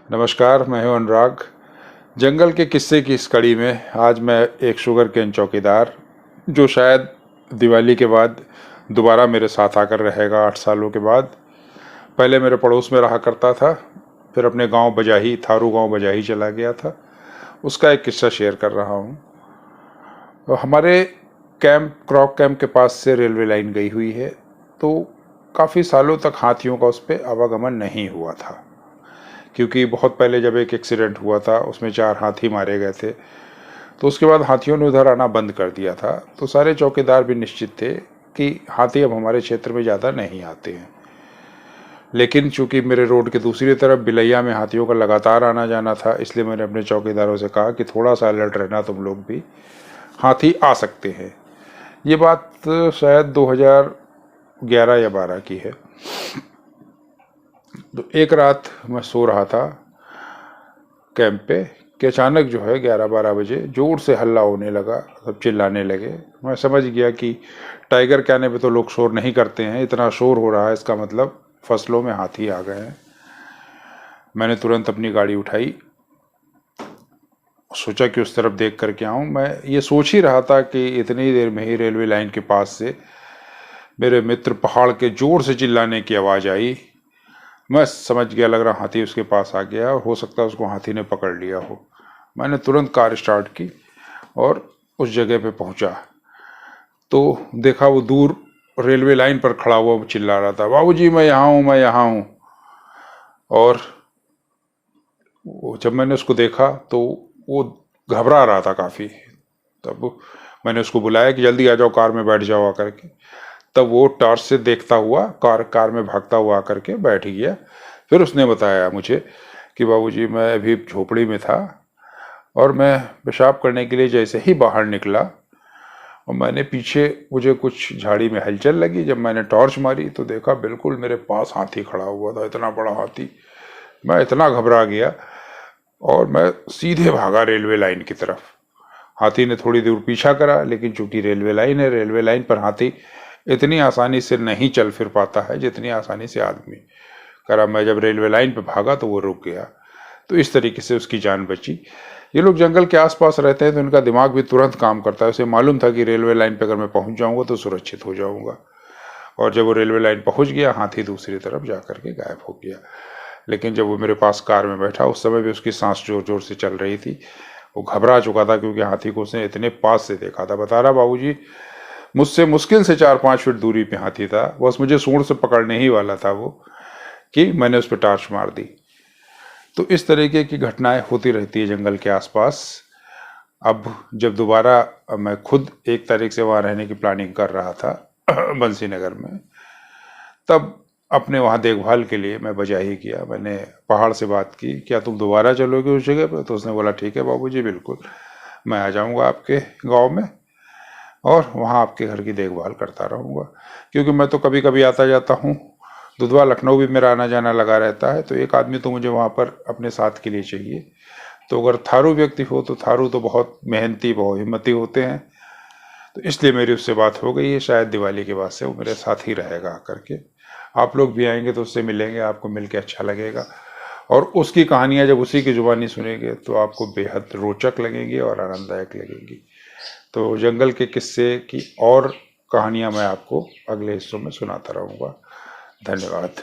नमस्कार, मैं हूं अनुराग। जंगल के किस्से की इस कड़ी में आज मैं एक शुगर केन चौकीदार, जो शायद दिवाली के बाद दोबारा मेरे साथ आकर रहेगा 8 सालों के बाद। पहले मेरे पड़ोस में रहा करता था, फिर अपने गांव बजाही, थारू गांव बजाही चला गया था। उसका एक किस्सा शेयर कर रहा हूं। तो हमारे क्रॉक कैंप के पास से रेलवे लाइन गई हुई है, तो काफ़ी सालों तक हाथियों का उस पर आवागमन नहीं हुआ था, क्योंकि बहुत पहले जब एक एक्सीडेंट हुआ था उसमें 4 हाथी मारे गए थे। तो उसके बाद हाथियों ने उधर आना बंद कर दिया था। तो सारे चौकीदार भी निश्चित थे कि हाथी अब हमारे क्षेत्र में ज़्यादा नहीं आते हैं। लेकिन चूंकि मेरे रोड के दूसरी तरफ बिलैया में हाथियों का लगातार आना जाना था, इसलिए मैंने अपने चौकीदारों से कहा कि थोड़ा सा अलर्ट रहना, तुम लोग भी, हाथी आ सकते हैं। ये बात शायद 2011 या 12 की है। तो एक रात मैं सो रहा था कैंप पे कि अचानक जो है 11-12 बजे जोर से हल्ला होने लगा, सब चिल्लाने लगे। मैं समझ गया कि टाइगर के आने पे तो लोग शोर नहीं करते हैं, इतना शोर हो रहा है, इसका मतलब फसलों में हाथी आ गए हैं। मैंने तुरंत अपनी गाड़ी उठाई, सोचा कि उस तरफ देख करके आऊँ। मैं ये सोच ही रहा था कि इतनी देर में ही रेलवे लाइन के पास से मेरे मित्र पहाड़ के जोर से चिल्लाने की आवाज़ आई। मैं समझ गया, लग रहा हाथी उसके पास आ गया और हो सकता है उसको हाथी ने पकड़ लिया हो। मैंने तुरंत कार स्टार्ट की और उस जगह पे पहुंचा, तो देखा वो दूर रेलवे लाइन पर खड़ा हुआ वो चिल्ला रहा था, बाबूजी मैं यहाँ हूँ, मैं यहाँ हूँ। और जब मैंने उसको देखा तो वो घबरा रहा था काफ़ी। तब मैंने उसको बुलाया कि जल्दी आ जाओ, कार में बैठ जाओ आकर के। तब वो टॉर्च से देखता हुआ कार में भागता हुआ आकर के बैठ गया। फिर उसने बताया मुझे कि बाबूजी मैं अभी झोपड़ी में था और मैं पेशाब करने के लिए जैसे ही बाहर निकला और मैंने पीछे, मुझे कुछ झाड़ी में हलचल लगी। जब मैंने टॉर्च मारी तो देखा बिल्कुल मेरे पास हाथी खड़ा हुआ था, इतना बड़ा हाथी। मैं इतना घबरा गया और मैं सीधे भागा रेलवे लाइन की तरफ। हाथी ने थोड़ी दूर पीछा करा, लेकिन चूंकि रेलवे लाइन है, रेलवे लाइन पर हाथी इतनी आसानी से नहीं चल फिर पाता है जितनी आसानी से आदमी करा। मैं जब रेलवे लाइन पे भागा तो वो रुक गया, तो इस तरीके से उसकी जान बची। ये लोग जंगल के आसपास रहते हैं तो इनका दिमाग भी तुरंत काम करता है। उसे मालूम था कि रेलवे लाइन पे अगर मैं पहुंच जाऊंगा तो सुरक्षित हो जाऊंगा। और जब वो रेलवे लाइन पहुंच गया, हाथी दूसरी तरफ जा करके गायब हो गया। लेकिन जब वो मेरे पास कार में बैठा, उस समय भी उसकी सांस जोर जोर से चल रही थी। वो घबरा चुका था, क्योंकि हाथी को उसने इतने पास से देखा था। बता रहा, बाबूजी मुझसे मुश्किल से 4-5 फीट दूरी पे हाथी था, बस मुझे सूंड से पकड़ने ही वाला था वो, कि मैंने उस पर टार्च मार दी। तो इस तरीके की घटनाएं होती रहती है जंगल के आसपास। अब जब दोबारा मैं खुद 1 तारीख से वहाँ रहने की प्लानिंग कर रहा था बंसी नगर में, तब अपने वहाँ देखभाल के लिए मैं बजाही किया। मैंने पहाड़ से बात की, क्या तुम दोबारा चलोगे उस जगह पर? तो उसने बोला ठीक है बाबूजी, बिल्कुल मैं आ जाऊँगा आपके गाँव में और वहाँ आपके घर की देखभाल करता रहूँगा। क्योंकि मैं तो कभी कभी आता जाता हूँ, दुधवा लखनऊ भी मेरा आना जाना लगा रहता है, तो एक आदमी तो मुझे वहाँ पर अपने साथ के लिए चाहिए। तो अगर थारू व्यक्ति हो तो थारू तो बहुत मेहनती, बहुत हिम्मती होते हैं। तो इसलिए मेरी उससे बात हो गई है, शायद दिवाली के बाद से वो मेरे साथ ही रहेगा करके। आप लोग भी आएंगे तो उससे मिलेंगे, आपको मिलके अच्छा लगेगा। और उसकी कहानियाँ जब उसी की जुबानी सुनेंगे तो आपको बेहद रोचक लगेंगी और आनंददायक लगेंगी। तो जंगल के किस्से की और कहानियां मैं आपको अगले हिस्सों में सुनाता रहूँगा। धन्यवाद।